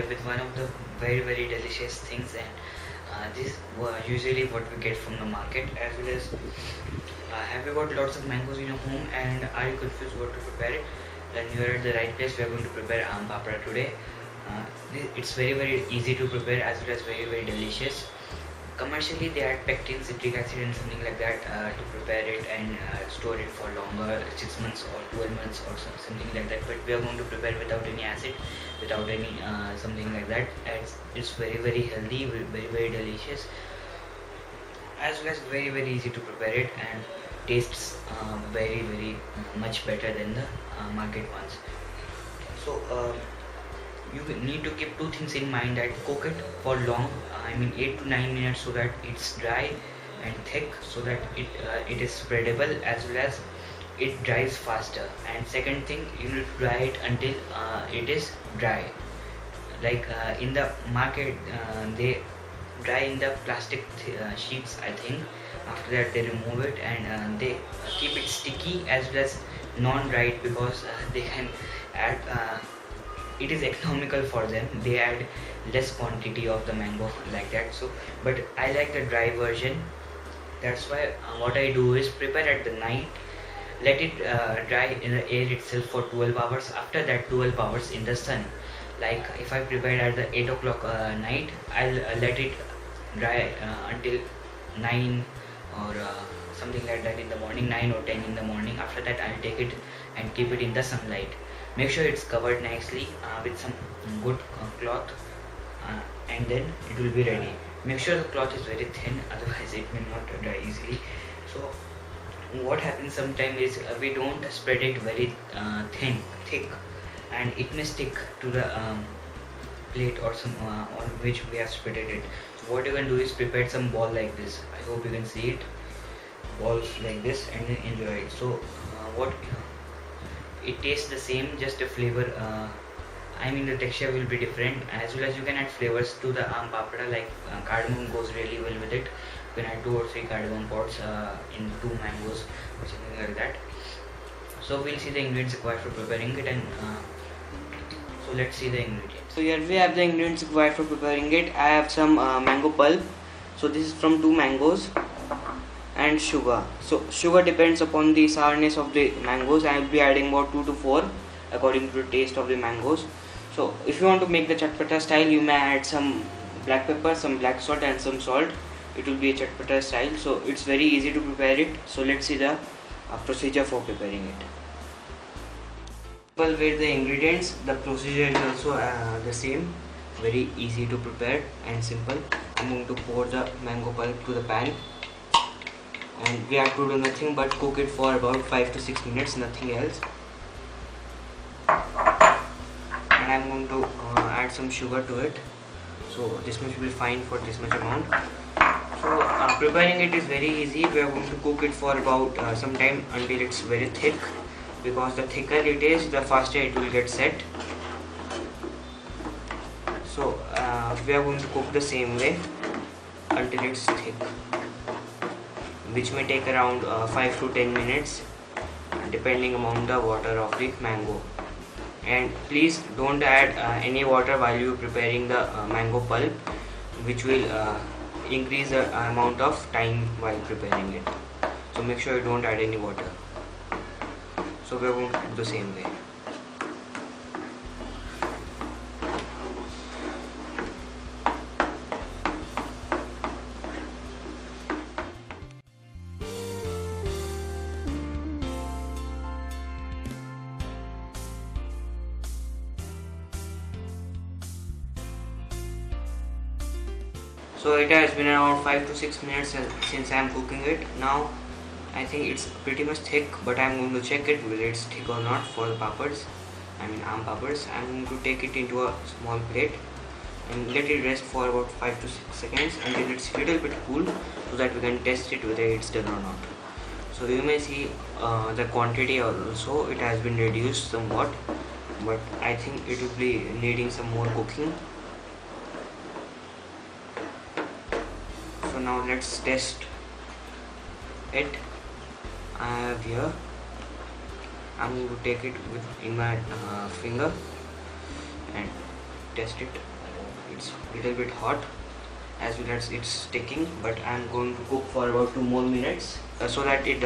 here with one of the very delicious things, and this usually what we get from the market, as well as have you got lots of mangoes in your home and are you confused what to prepare it? Then you are at the right place. We are going to prepare aam papda today. It's very easy to prepare as well as very delicious. Commercially they add pectin, citric acid and something like that to prepare it and store it for longer, 6 months or 12 months or something like that, but we are going to prepare without any acid, without any something like that. It's very healthy, very delicious, as well as very easy to prepare it, and tastes very much better than the market ones. So you need to keep two things in mind: that cook it for long, I mean 8 to 9 minutes, so that it's dry and thick, so that it is spreadable, as well as it dries faster. And second thing, you need to dry it until it is dry. Like in the market they dry in the plastic sheets, I think. After that they remove it and they keep it sticky as well as non-dried, because they can add it is economical for them. They add less quantity of the mango like that. So but I like the dry version. That's why what I do is prepare at the night, let it dry in the air itself for 12 hours. After that 12 hours in the sun, like if I prepare at the 8 o'clock night, I'll let it dry until 9 or something like that in the morning, 9 or 10 in the morning. After that I'll take it and keep it in the sunlight. Make sure it's covered nicely with some good cloth, and then it will be ready. Make sure the cloth is very thin, otherwise it will not dry easily. So what happens sometimes is we don't spread it very thick, and it may stick to the plate or some on which we have spread it. So what you can do is prepare some ball like this. I hope you can see it, balls like this, and then enjoy it. So what it tastes the same, just a flavor, I mean the texture will be different, as well as you can add flavors to the aam papda, like cardamom goes really well with it. You can add 2 or 3 cardamom pods in 2 mangoes or something like that. So we'll see the ingredients required for preparing it, and so let's see the ingredients. So here we have the ingredients required for preparing it. I have some mango pulp, so this is from 2 mangoes, and sugar. So sugar depends upon the sourness of the mangoes. I will be adding about 2 to 4 according to the taste of the mangoes. So if you want to make the chatpata style, you may add some black pepper, some black salt and some salt. It will be a chatpata style. So it's very easy to prepare it. So let's see the procedure for preparing it. Well, with the ingredients, the procedure is also the same. Very easy to prepare and simple. I'm going to pour the mango pulp to the pan, and we have to do nothing but cook it for about 5 to 6 minutes, nothing else. And I'm going to add some sugar to it. So this much will be fine for this much amount. So preparing it is very easy. We are going to cook it for about some time until it's very thick, because the thicker it is, the faster it will get set. So we are going to cook the same way until it's thick, which may take around 5 to 10 minutes depending upon the water of the mango. And please don't add any water while you are preparing the mango pulp, which will increase the amount of time while preparing it. So make sure you don't add any water. So we are going to do the same way. So it has been around 5 to 6 minutes since I am cooking it. Now I think it's pretty much thick, but I am going to check it whether it's thick or not for the papads, I mean aam papads. I am going to take it into a small plate and let it rest for about 5 to 6 seconds until it's a little bit cool, so that we can test it whether it's done or not. So you may see the quantity also, it has been reduced somewhat, but I think it will be needing some more cooking. So now let's test it. I have here, I'm going to take it in my finger and test it. it's a little bit hot as well as it's sticking, but I'm going to cook for about 2 more minutes so that it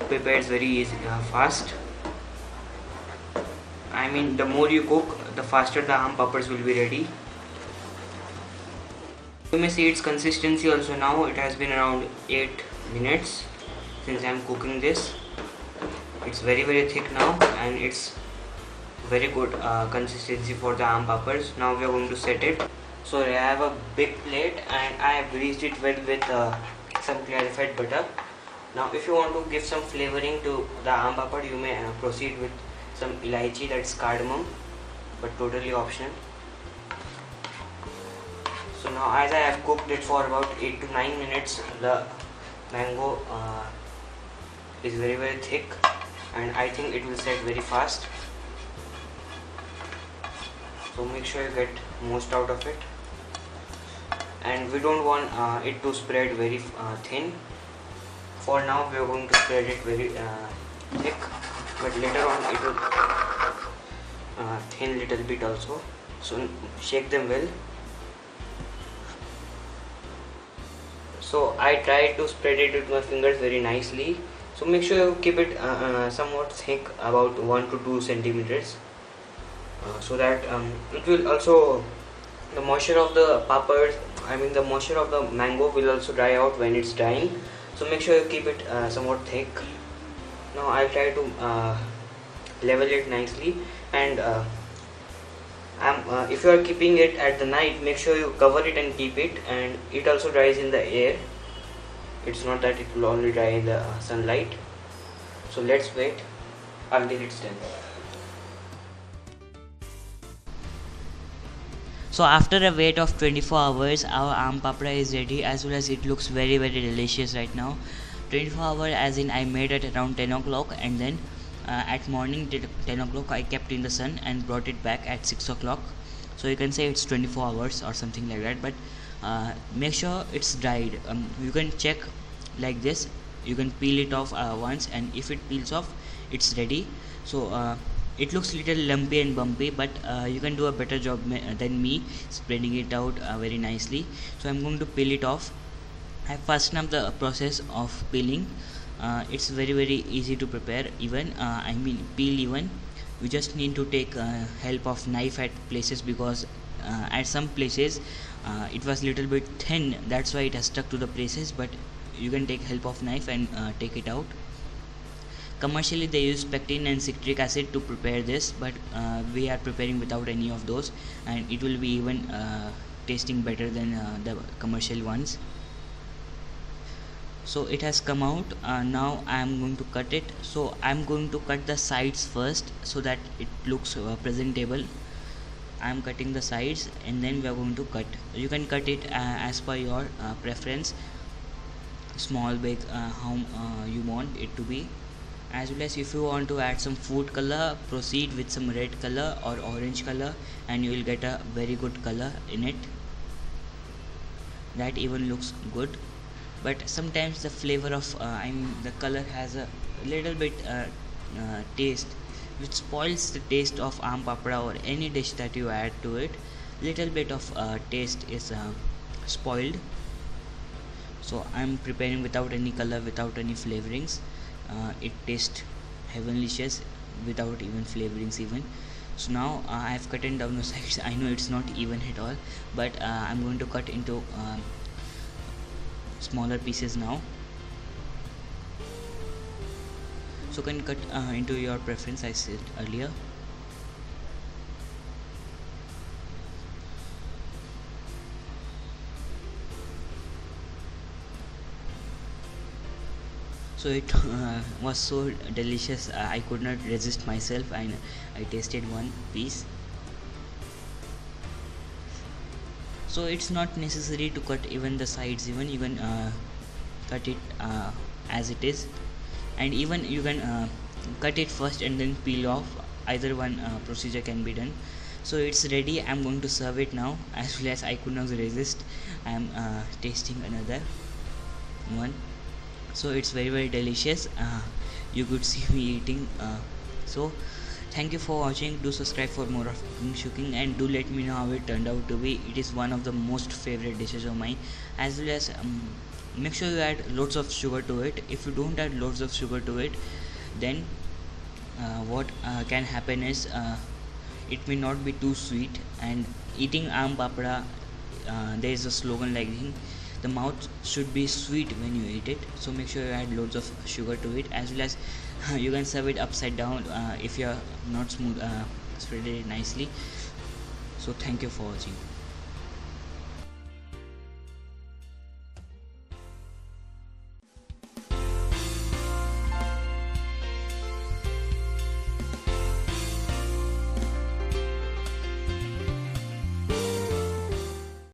prepares very easy, fast. I mean, the more you cook, the faster the aam papads will be ready. You may see its consistency also now. It has been around 8 minutes since I'm cooking this. It's very thick now, and it's very good consistency for the aam papads. Now we are going to set it. So I have a big plate and I have greased it well with some clarified butter. Now if you want to give some flavoring to the aam papad, you may proceed with some elaichi, that's cardamom, but totally optional. So now as I have cooked it for about 8 to 9 minutes, the mango is very thick, and I think it will set very fast. So make sure you get most out of it, and we don't want it to spread very thin. For now we are going to spread it very thick, but later on it will thin little bit also. So shake them well. So I try to spread it with my fingers very nicely. So make sure you keep it somewhat thick, about 1 to 2 centimeters, so that it will also, the moisture of the papad, I mean the moisture of the mango will also dry out when it's drying. So make sure you keep it somewhat thick. Now I'll try to level it nicely, and if you are keeping it at the night, make sure you cover it and keep it, and it also dries in the air. It's not that it will only dry in the sunlight. So let's wait until it's done. So after a wait of 24 hours, our aam papda is ready, as well as it looks very delicious right now. 24 hours as in I made it around 10 o'clock, and then at morning 10 o'clock I kept in the sun and brought it back at 6 o'clock. So you can say it's 24 hours or something like that, but make sure it's dried. You can check like this, you can peel it off once, and if it peels off, it's ready. So it looks little lumpy and bumpy, but you can do a better job than me spreading it out very nicely. So I'm going to peel it off. I fasten up the process of peeling. It's very easy to prepare, even I mean peel even. You just need to take help of knife at places, because at some places it was little bit thin, that's why it has stuck to the places, but you can take help of knife and take it out. Commercially they use pectin and citric acid to prepare this, but we are preparing without any of those, and it will be even tasting better than the commercial ones. So it has come out. Now I am going to cut it. So I am going to cut the sides first so that it looks presentable. I am cutting the sides, and then we are going to cut. You can cut it as per your preference, small, big, how you want it to be. As well as if you want to add some food color, proceed with some red color or orange color, and you will get a very good color in it. That even looks good, but sometimes the flavor of the color has a little bit taste, which spoils the taste of aam papda or any dish that you add to it. Little bit of taste is spoiled. So I'm preparing without any color, without any flavorings. It tastes heavenlicious without even flavorings even. So now I have cut down the sides. I know it's not even at all, but I'm going to cut into smaller pieces now. So can cut into your preference, I said earlier. So it was so delicious, I could not resist myself, and I tasted one piece. So it's not necessary to cut even the sides, even you can cut it as it is, and even you can cut it first and then peel off. Either one procedure can be done. So it's ready. I'm going to serve it now. As well as I could not resist, I'm tasting another one. So it's very delicious. You could see me eating. So Thank you for watching. Do subscribe for more of cooking, and do let me know how it turned out to be. It is one of the most favorite dishes of mine. As well as make sure you add lots of sugar to it. If you don't add lots of sugar to it, then what can happen is it may not be too sweet. And eating aam papda, there is a slogan like this: the mouth should be sweet when you eat it. So make sure you add loads of sugar to it. As well as you can serve it upside down if you are not smooth spread it nicely. So thank you for watching.